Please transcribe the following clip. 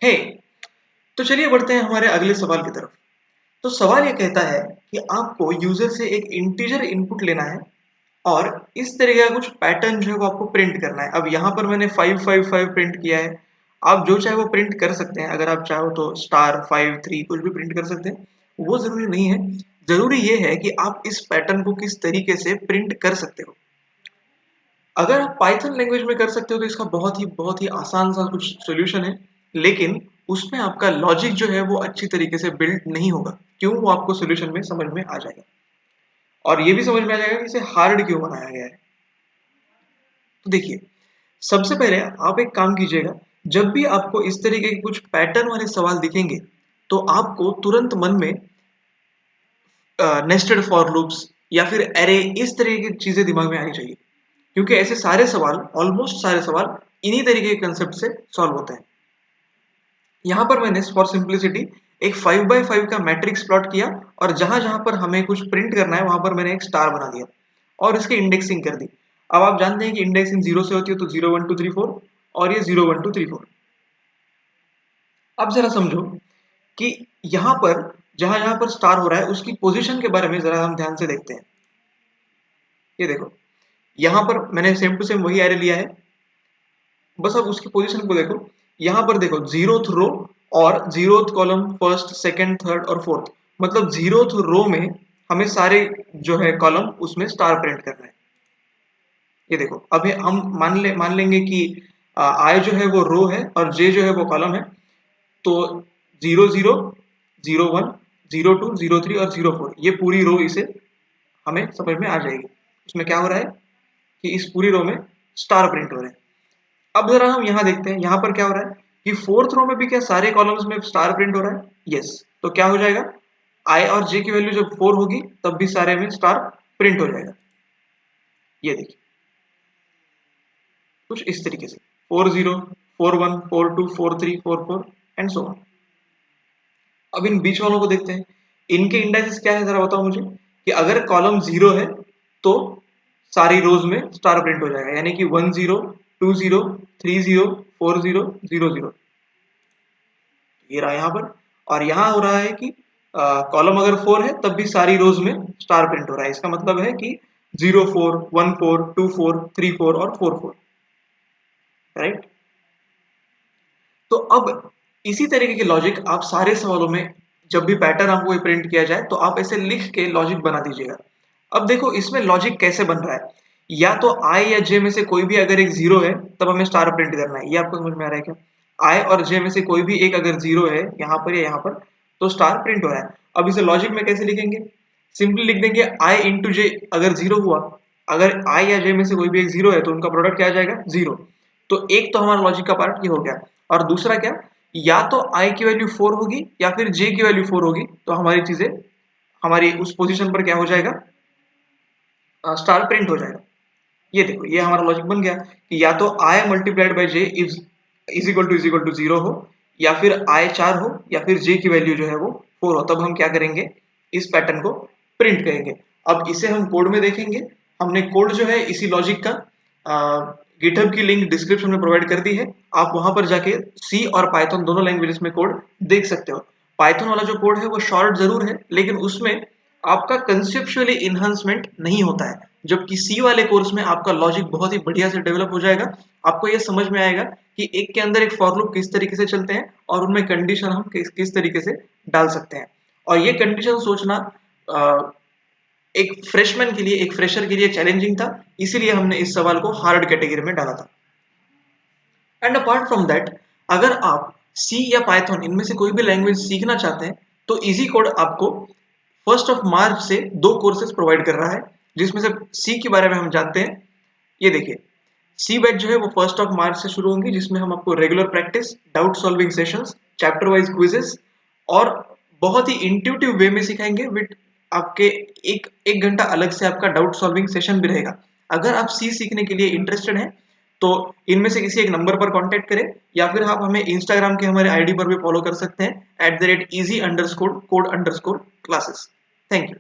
हे तो चलिए बढ़ते हैं हमारे अगले सवाल की तरफ। तो सवाल ये कहता है कि आपको यूजर से एक इंटीजर इनपुट लेना है और इस तरीके का कुछ पैटर्न जो है वो आपको प्रिंट करना है। अब यहाँ पर मैंने 555 प्रिंट किया है। आप जो चाहे वो प्रिंट कर सकते हैं, अगर आप चाहो तो स्टार 5 3 कुछ भी प्रिंट कर सकते हैं, वो जरूरी नहीं है। जरूरी ये है कि आप इस पैटर्न को किस तरीके से प्रिंट कर सकते हो। अगर आप पाइथन लैंग्वेज में कर सकते हो तो इसका बहुत ही आसान सा कुछ सोल्यूशन है, लेकिन उसमें आपका लॉजिक जो है वो अच्छी तरीके से बिल्ड नहीं होगा। क्यों? वो आपको सोल्यूशन में समझ में आ जाएगा और ये भी समझ में आ जाएगा कि इसे हार्ड क्यों बनाया गया है। तो देखिए, सबसे पहले आप एक काम कीजिएगा। जब भी आपको इस तरीके के कुछ पैटर्न वाले सवाल दिखेंगे तो आपको तुरंत मन में नेस्टेड फॉर लूप्स या फिर एरे, इस तरीके की चीजें दिमाग में आनी चाहिए, क्योंकि ऐसे सारे सवाल, ऑलमोस्ट सारे सवाल इन्हीं तरीके के कंसेप्ट से सॉल्व होते हैं। यहाँ पर मैंने फॉर सिंप्लिसिटी एक 5 by 5 का मैट्रिक्स प्लॉट किया और जहां जहां पर हमें कुछ प्रिंट करना है वहां पर मैंने एक स्टार बना दिया और इसकी इंडेक्सिंग कर दी। अब आप जानते हैं कि इंडेक्सिंग 0 से होती है, तो 0 1 2 3 4 और ये 0 1 2 3 4। अब जरा समझो कि यहाँ पर जहां जहां पर स्टार हो रहा है उसकी पोजीशन के बारे में जरा हम ध्यान से देखते हैं। ये देखो, यहाँ पर मैंने सेम टू सेम वही एरे लिया है, बस अब उसकी पोजीशन को देखो। यहाँ पर देखो, 0th रो और 0th column, first second third और फोर्थ, मतलब 0th रो में हमें सारे जो है कॉलम उसमें स्टार प्रिंट करना है। ये देखो, अभी हम मान लेंगे कि आई जो है वो रो है और जे जो है वो कॉलम है। तो 0 0 0 1 0 2 0 3 और 0 4, ये पूरी रो इसे हमें समझ में आ जाएगी। उसमें क्या हो रहा है कि इस पूरी रो में स्टार प्रिंट हो रहे हैं। अब जरा हम यहाँ देखते हैं, यहाँ पर क्या हो रहा है कि फोर्थ रो में भी क्या सारे कॉलम्स में स्टार प्रिंट हो रहा है? यस। तो क्या हो जाएगा, आई और जे की वैल्यू जब 4 होगी तब भी सारे में स्टार प्रिंट हो जाएगा। ये देखिए, कुछ इस तरीके से 4 0 4 1 4 2 4 3 4 4 एंड सो ऑन। अब इन बीच वालों को देखते हैं, इनके इंडाइसेस क्या है, जरा बताओ मुझे। कि अगर कॉलम 0 है तो सारी रोज में स्टार प्रिंट हो जाएगा, यानी कि 1 0 2 0 3 0 4 0 0 0। ये रहा यहाँ पर। और यहाँ हो रहा है कि कॉलम अगर 4 है तब भी सारी रोज में स्टार प्रिंट हो रहा है। इसका मतलब है कि 0 4 1 4 2 4 3 4 और 4 4, राइट। तो अब इसी तरीके के लॉजिक आप सारे सवालों में, जब भी पैटर्न आपको प्रिंट किया जाए तो आप ऐसे लिख के लॉजिक बना दीजिएगा। अब देखो, इसमें लॉजिक कैसे बन रहा है। या तो आई या जे में से कोई भी अगर एक 0 है तब हमें स्टार प्रिंट करना है। ये आपको समझ में आ रहा है क्या? आई और जे में से कोई भी एक अगर 0 है यहाँ पर या यहाँ पर, तो स्टार प्रिंट हो रहा है। अब इसे लॉजिक में कैसे लिखेंगे? सिंपली लिख देंगे आई इंटू जे। अगर 0 हुआ, अगर आई या जे में से कोई भी एक 0 है तो उनका प्रोडक्ट क्या आ जाएगा? 0। तो एक तो हमारा लॉजिक का पार्ट ये हो गया। और दूसरा क्या, या तो आई की वैल्यू 4 होगी या फिर जे की वैल्यू 4 होगी, तो हमारी चीजें, हमारी उस पोजीशन पर क्या हो जाएगा? स्टार प्रिंट हो जाएगा। ये देखो, ये हमारा लॉजिक बन गया कि या तो I multiplied by J is equal to 0 हो, या फिर आई 4 हो, या फिर जे की वैल्यू जो है वो 4 हो। तब हम क्या करेंगे, इस पैटर्न को प्रिंट करेंगे। अब इसे हम कोड में देखेंगे। हमने कोड जो है इसी लॉजिक का गिटहब की लिंक डिस्क्रिप्शन में प्रोवाइड कर दी है। आप वहां पर जाके सी और पाइथन दोनों लैंग्वेजेस में कोड देख सकते हो। पाइथन वाला जो कोड है वो शॉर्ट जरूर है, लेकिन उसमें आपका कंसेप्चुअली इन्हांसमेंट नहीं होता है, जबकि सी वाले कोर्स में आपका लॉजिक बहुत ही बढ़िया से डेवलप हो जाएगा। आपको यह समझ में आएगा कि एक के अंदर एक फॉर लूप किस तरीके से चलते हैं और उनमें कंडीशन हम किस तरीके से डाल सकते हैं। और ये कंडीशन सोचना एक फ्रेशमैन के लिए, एक फ्रेशर के लिए चैलेंजिंग था, इसीलिए हमने इस सवाल को हार्ड कैटेगरी में डाला था। एंड अपार्ट फ्रॉम दैट, अगर आप सी या पाइथन इनमें से कोई भी लैंग्वेज सीखना चाहते हैं तो इजी कोड आपको 1 से 2 कोर्सेज प्रोवाइड कर रहा है, जिसमें से सी के बारे में हम जानते हैं। ये देखिए, सी बैच जो है वो 1 से शुरू होंगी, जिसमें हम आपको regular practice, doubt solving sessions, chapter wise quizzes और बहुत ही इंट्यूटिव वे में सिखाएंगे। विद आपके एक घंटा अलग से आपका डाउट सॉल्विंग सेशन भी रहेगा। अगर आप सी सीखने के लिए इंटरेस्टेड हैं तो इनमें से किसी एक नंबर पर कांटेक्ट करें, या फिर आप हमें इंस्टाग्राम के हमारे आईडी पर भी फॉलो कर सकते हैं @easy_code_classes। Thank you.